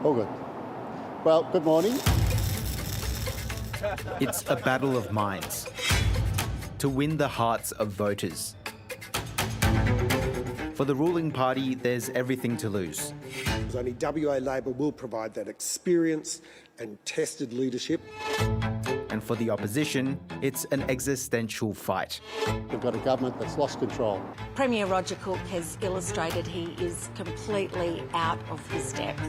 All good. Well, good morning. It's a battle of minds to win the hearts of voters. For the ruling party, there's everything to lose. Only WA Labor will provide that experience and tested leadership. And for the opposition, it's an existential fight. We've got a government that's lost control. Premier Roger Cook has illustrated he is completely out of his depth.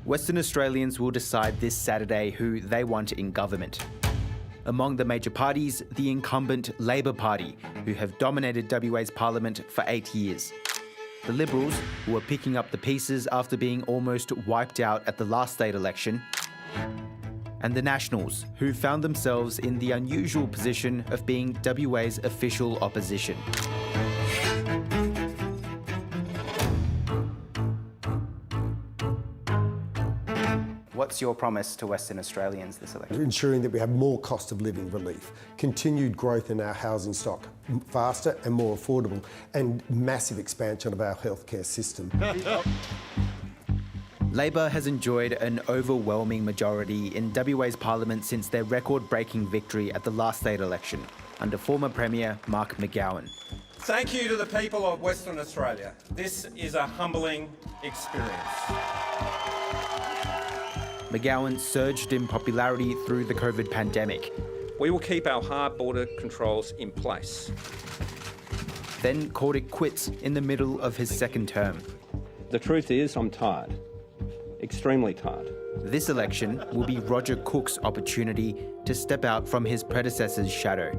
Western Australians will decide this Saturday who they want in government. Among the major parties, the incumbent Labor Party, who have dominated WA's parliament for 8 years. The Liberals, who are picking up the pieces after being almost wiped out at the last state election. And the Nationals, who found themselves in the unusual position of being WA's official opposition. What's your promise to Western Australians this election? Ensuring that we have more cost of living relief, continued growth in our housing stock, faster and more affordable, and massive expansion of our healthcare system. Labor has enjoyed an overwhelming majority in WA's parliament since their record-breaking victory at the last state election under former Premier Mark McGowan. Thank you to the people of Western Australia. This is a humbling experience. McGowan surged in popularity through the COVID pandemic. We will keep our hard border controls in place. Then called it quits in the middle of his second term. The truth is, I'm tired. Extremely tired. This election will be Roger Cook's opportunity to step out from his predecessor's shadow.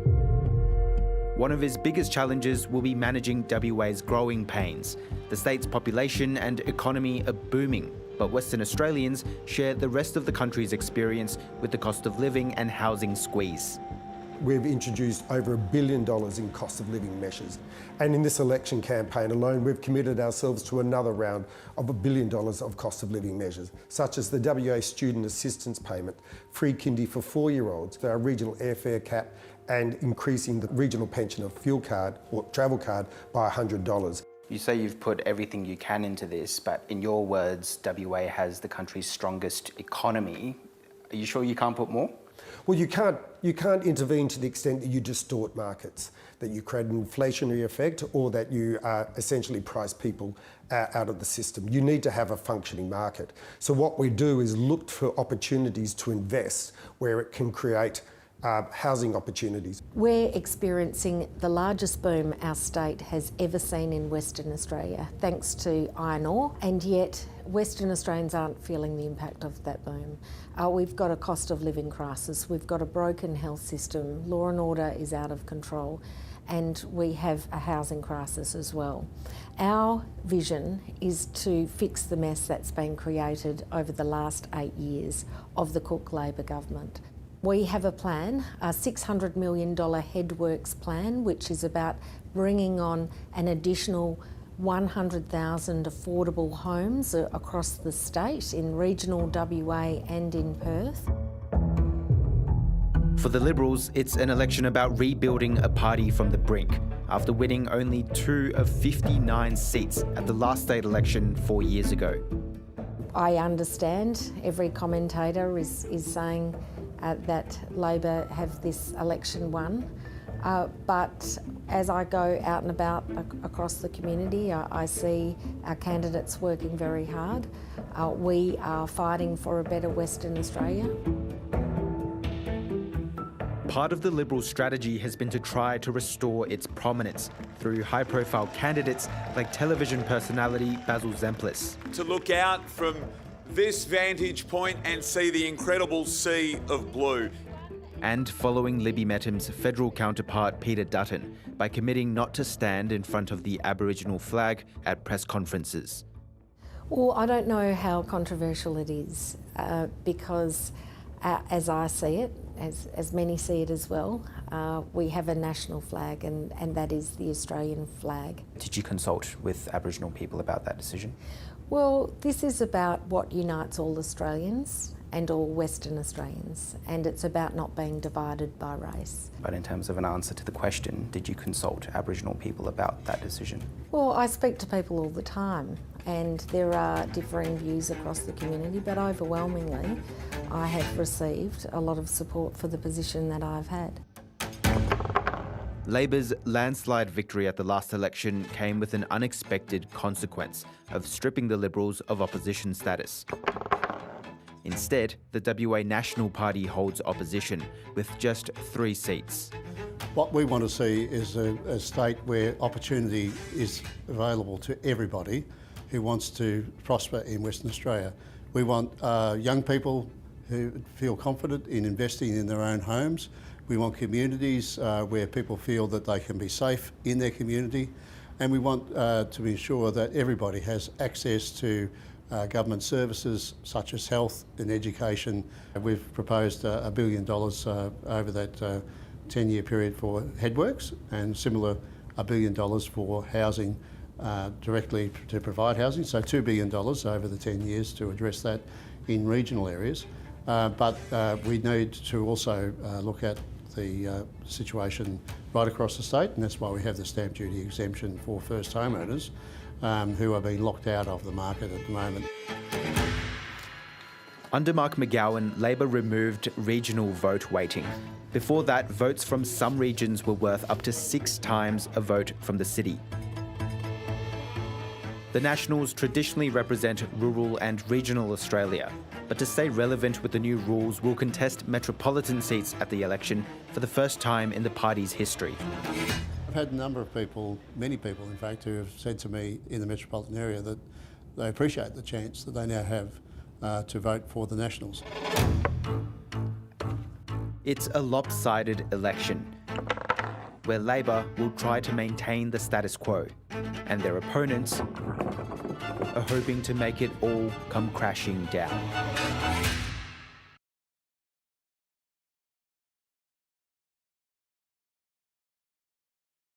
One of his biggest challenges will be managing WA's growing pains. The state's population and economy are booming, but Western Australians share the rest of the country's experience with the cost of living and housing squeeze. We've introduced over $1 billion in cost of living measures. And in this election campaign alone, we've committed ourselves to another round of $1 billion of cost of living measures, such as the WA Student Assistance Payment, free kindy for 4-year-olds, our regional airfare cap, and increasing the regional pension of fuel card or travel card by $100. You say you've put everything you can into this, but in your words, WA has the country's strongest economy. Are you sure you can't put more? Well, you can't intervene to the extent that you distort markets, that you create an inflationary effect, or that you essentially price people out of the system. You need to have a functioning market. So what we do is look for opportunities to invest where it can create housing opportunities. We're experiencing the largest boom our state has ever seen in Western Australia, thanks to iron ore, and yet Western Australians aren't feeling the impact of that boom. We've got a cost of living crisis, we've got a broken health system, law and order is out of control, and we have a housing crisis as well. Our vision is to fix the mess that's been created over the last 8 years of the Cook Labor government. We have a plan, a $600 million headworks plan, which is about bringing on an additional 100,000 affordable homes across the state in regional WA and in Perth. For the Liberals, it's an election about rebuilding a party from the brink after winning only 2 of 59 seats at the last state election 4 years ago. I understand every commentator is saying that Labor have this election won. But as I go out and about across the community, I see our candidates working very hard. We are fighting for a better Western Australia. Part of the Liberal strategy has been to try to restore its prominence through high-profile candidates like television personality Basil Zemplis. To look out from this vantage point and see the incredible sea of blue. And following Libby Mettam's federal counterpart Peter Dutton by committing not to stand in front of the Aboriginal flag at press conferences. Well, I don't know how controversial it is because as I see it, as many see it as well, we have a national flag and that is the Australian flag. Did you consult with Aboriginal people about that decision? Well, this is about what unites all Australians and all Western Australians, and it's about not being divided by race. But in terms of an answer to the question, did you consult Aboriginal people about that decision? Well, I speak to people all the time, and there are differing views across the community, but overwhelmingly I have received a lot of support for the position that I've had. Labor's landslide victory at the last election came with an unexpected consequence of stripping the Liberals of opposition status. Instead, the WA National Party holds opposition with just 3 seats. What we want to see is a state where opportunity is available to everybody who wants to prosper in Western Australia. We want young people who feel confident in investing in their own homes. We want communities where people feel that they can be safe in their community. And we want to ensure that everybody has access to government services such as health and education. We've proposed $1 billion over that 10-year period for headworks, and similar $1 billion for housing directly to provide housing, so $2 billion over the 10 years to address that in regional areas. But we need to also look at the situation right across the state, and that's why we have the stamp duty exemption for first homeowners who are being locked out of the market at the moment. Under Mark McGowan, Labor removed regional vote weighting. Before that, votes from some regions were worth up to 6 times a vote from the city. The Nationals traditionally represent rural and regional Australia, but to stay relevant with the new rules will contest metropolitan seats at the election for the first time in the party's history. I've had a number of people, many people in fact, who have said to me in the metropolitan area that they appreciate the chance that they now have to vote for the Nationals. It's a lopsided election, where Labor will try to maintain the status quo, and their opponents are hoping to make it all come crashing down.